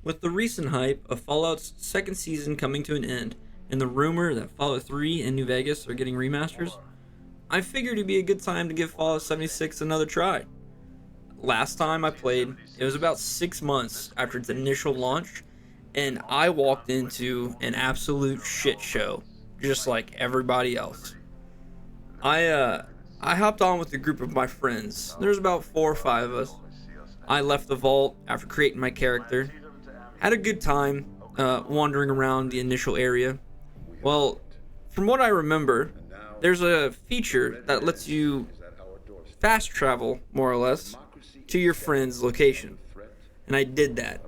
With the recent hype of Fallout's second season coming to an end, and the rumor that Fallout 3 and New Vegas are getting remasters, I figured it'd be a good time to give Fallout 76 another try. Last time I played, it was about 6 months after its initial launch, and I walked into an absolute shit show, just like everybody else. I hopped on with a group of my friends. There's about 4 or 5 of us. I left the vault after creating my character. Had a good time wandering around the initial area. Well, from what I remember, there's a feature that lets you fast travel, more or less, to your friend's location. And I did that.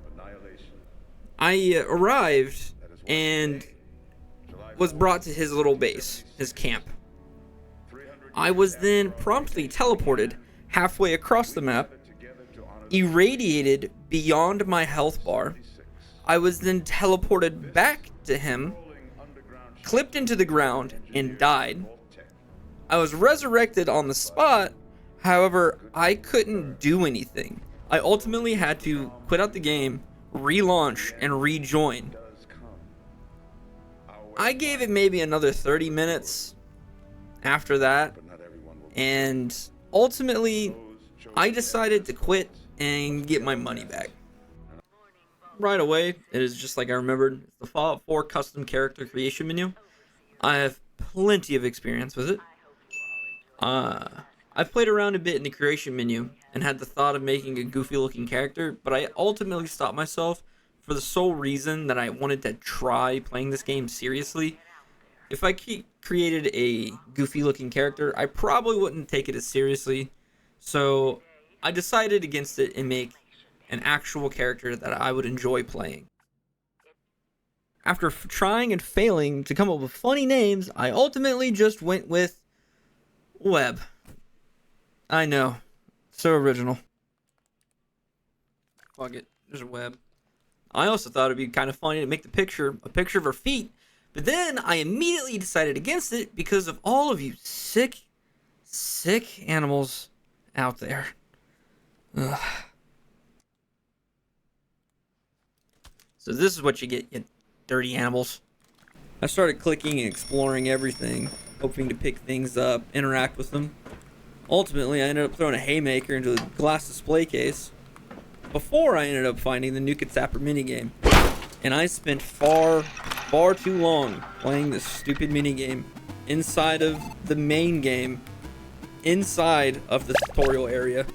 I arrived and was brought to his little base, his camp. I was then promptly teleported halfway across the map, irradiated beyond my health bar. I was then teleported back to him, clipped into the ground, and died. I was resurrected on the spot, however, I couldn't do anything. I ultimately had to quit out the game, relaunch, and rejoin. I gave it maybe another 30 minutes after that, and ultimately, I decided to quit and get my money back. Right away, it is just like I remembered. It's the Fallout 4 custom character creation menu. I have plenty of experience with it. I've played around a bit in the creation menu and had the thought of making a goofy looking character, but I ultimately stopped myself for the sole reason that I wanted to try playing this game seriously. If I created a goofy looking character, I probably wouldn't take it as seriously. So I decided against it and make an actual character that I would enjoy playing. After trying and failing to come up with funny names, I ultimately just went with Webb. I know, so original. Fuck it, there's Webb. I also thought it'd be kind of funny to make a picture of her feet, but then I immediately decided against it because of all of you sick animals out there. Ugh. So this is what you get, you dirty animals. I started clicking and exploring everything, hoping to pick things up, interact with them. Ultimately, I ended up throwing a haymaker into a glass display case before I ended up finding the Nuke It Zapper minigame. And I spent far too long playing this stupid minigame inside of the main game, inside of the tutorial area.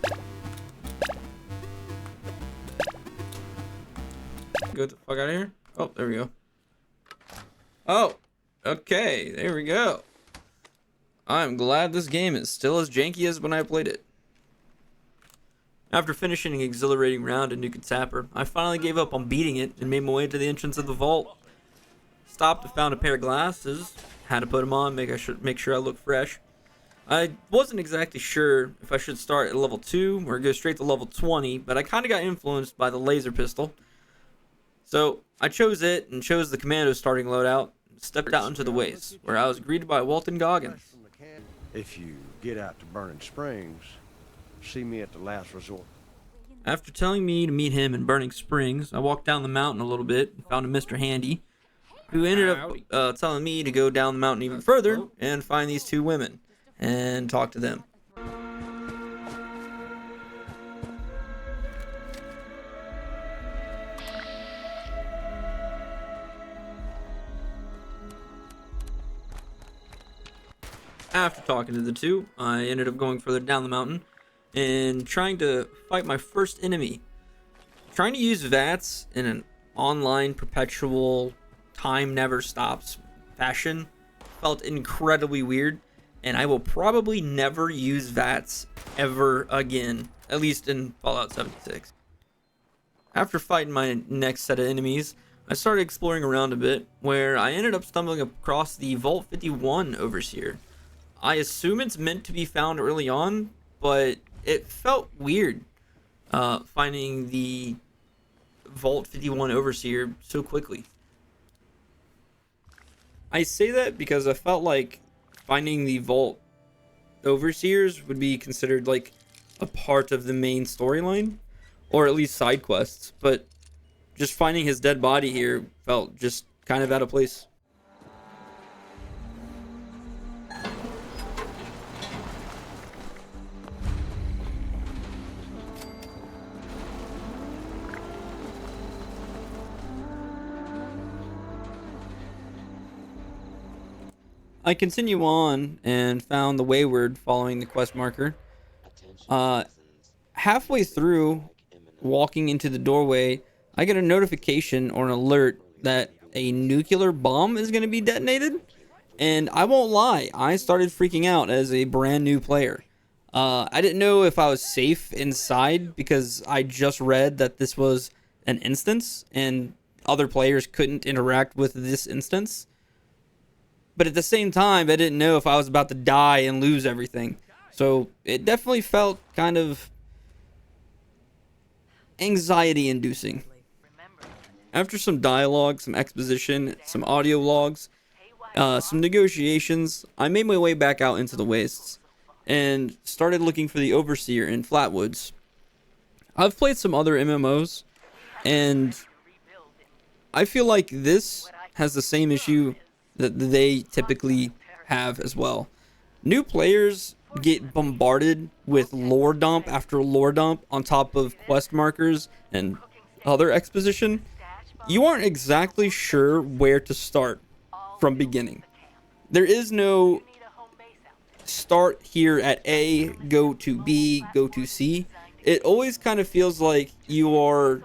Get the fuck out of here. Oh, there we go. Oh, okay, there we go. I'm glad this game is still as janky as when I played it. After finishing an exhilarating round in Nuke It Zapper, I finally gave up on beating it and made my way to the entrance of the vault. Stopped and found a pair of glasses. Had to put them on, make sure I look fresh. I wasn't exactly sure if I should start at level 2 or go straight to level 20, but I kind of got influenced by the laser pistol. So I chose it and chose the commando starting loadout and stepped out into the waste, where I was greeted by Walton Goggins. If you get out to Burning Springs, see me at the last resort. After telling me to meet him in Burning Springs, I walked down the mountain a little bit and found a Mr. Handy, who ended up telling me to go down the mountain even further and find these 2 women and talk to them. After talking to the 2, I ended up going further down the mountain and trying to fight my first enemy. Trying to use VATS in an online perpetual time never stops fashion felt incredibly weird, and I will probably never use VATS ever again, at least in Fallout 76. After fighting my next set of enemies, I started exploring around a bit, where I ended up stumbling across the Vault 51 Overseer. I assume it's meant to be found early on, but it felt weird finding the Vault 51 Overseer so quickly. I say that because I felt like finding the Vault Overseers would be considered like a part of the main storyline, or at least side quests, but just finding his dead body here felt just kind of out of place. I continue on and found the Wayward following the quest marker. Halfway through, walking into the doorway, I get a notification or an alert that a nuclear bomb is going to be detonated. And I won't lie, I started freaking out as a brand new player. I didn't know if I was safe inside because I just read that this was an instance and other players couldn't interact with this instance. But at the same time, I didn't know if I was about to die and lose everything. So it definitely felt kind of anxiety-inducing. After some dialogue, some exposition, some audio logs, some negotiations, I made my way back out into the wastes and started looking for the Overseer in Flatwoods. I've played some other MMOs, and I feel like this has the same issue that they typically have as well. New players get bombarded with lore dump after lore dump on top of quest markers and other exposition. You aren't exactly sure where to start from beginning. There is no start here at A, go to B, go to C. It always kind of feels like you're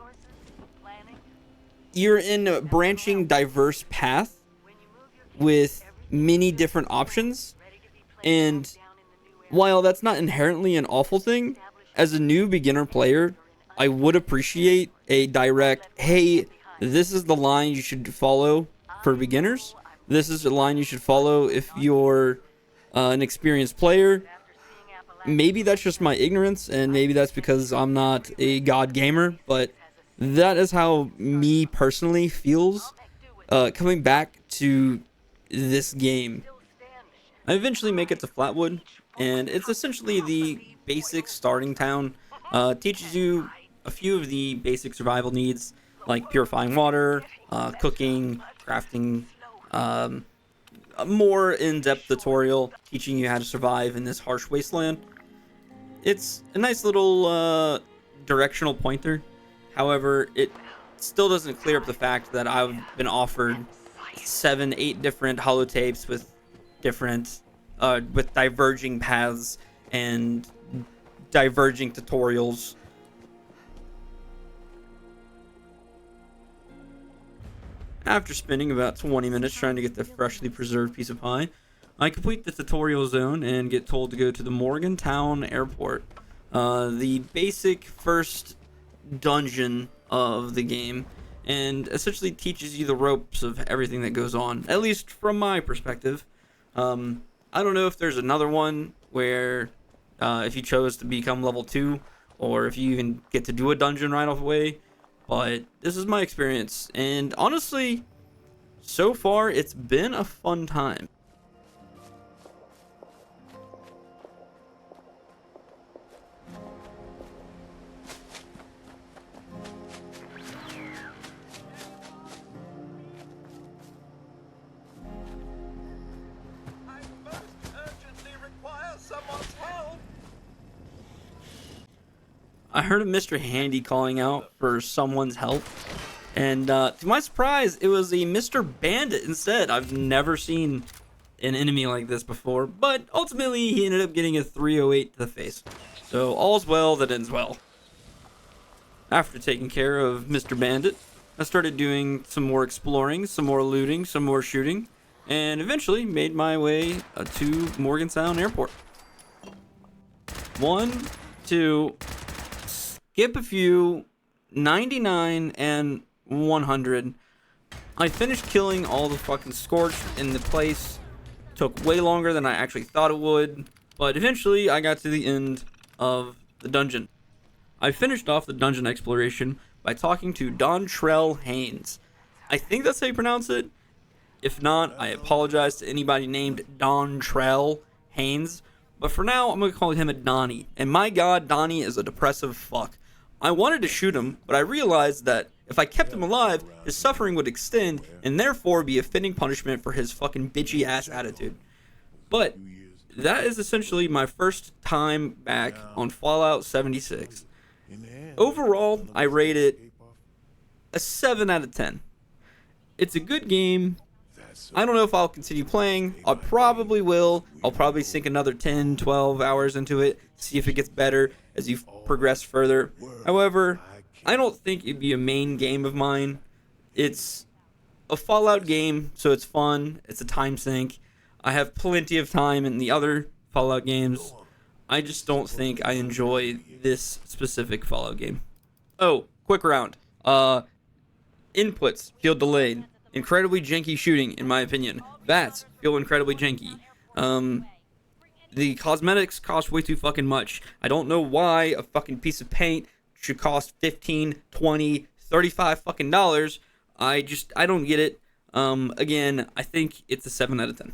in a branching, diverse path with many different options. And while that's not inherently an awful thing, as a new beginner player, I would appreciate a direct, hey, this is the line you should follow for beginners. This is the line you should follow if you're an experienced player. Maybe that's just my ignorance, and maybe that's because I'm not a god gamer, but that is how me personally feels coming back to this game. I eventually make it to Flatwood, and it's essentially the basic starting town. Teaches you a few of the basic survival needs like purifying water, cooking, crafting, a more in-depth tutorial teaching you how to survive in this harsh wasteland. It's a nice little directional pointer. However, it still doesn't clear up the fact that I've been offered 7-8 different holotapes with different with diverging paths and diverging tutorials. After spending about 20 minutes trying to get the freshly preserved piece of pie, I complete the tutorial zone and get told to go to the Morgantown Airport, the basic first dungeon of the game, and essentially teaches you the ropes of everything that goes on, at least from my perspective. I don't know if there's another one where if you chose to become level 2, or if you even get to do a dungeon right off away, but this is my experience, and honestly, so far it's been a fun time. I heard of Mr. Handy calling out for someone's help, and to my surprise, it was a Mr. Bandit instead. I've never seen an enemy like this before, but ultimately he ended up getting a 308 to the face. So all's well that ends well. After taking care of Mr. Bandit, I started doing some more exploring, some more looting, some more shooting, and eventually made my way to Morgantown Airport. 1, 2... skip a few, 99 and 100. I finished killing all the fucking Scorched in the place. Took way longer than I actually thought it would, but eventually I got to the end of the dungeon. I finished off the dungeon exploration by talking to Dontrell Haynes. I think that's how you pronounce it. If not, I apologize to anybody named Dontrell Haynes, but for now I'm going to call him a Donnie. And my god, Donnie is a depressive fuck. I wanted to shoot him, but I realized that If I kept him alive, his suffering would extend and therefore be a fitting punishment for his fucking bitchy ass attitude. But that is essentially my first time back on Fallout 76. Overall, I rate it a 7 out of 10. It's a good game. I don't know if I'll continue playing. I probably will. I'll probably sink another 10, 12 hours into it, see if it gets better as you progress further. However, I don't think it'd be a main game of mine. It's a Fallout game, so it's fun. It's a time sink. I have plenty of time in the other Fallout games. I just don't think I enjoy this specific Fallout game. Oh, quick round. Inputs feel delayed. Incredibly janky shooting, in my opinion. Bats feel incredibly janky. The cosmetics cost way too fucking much. I don't know why a fucking piece of paint should cost 15, 20, 35 fucking dollars. I don't get it. Again, I think it's a 7 out of 10.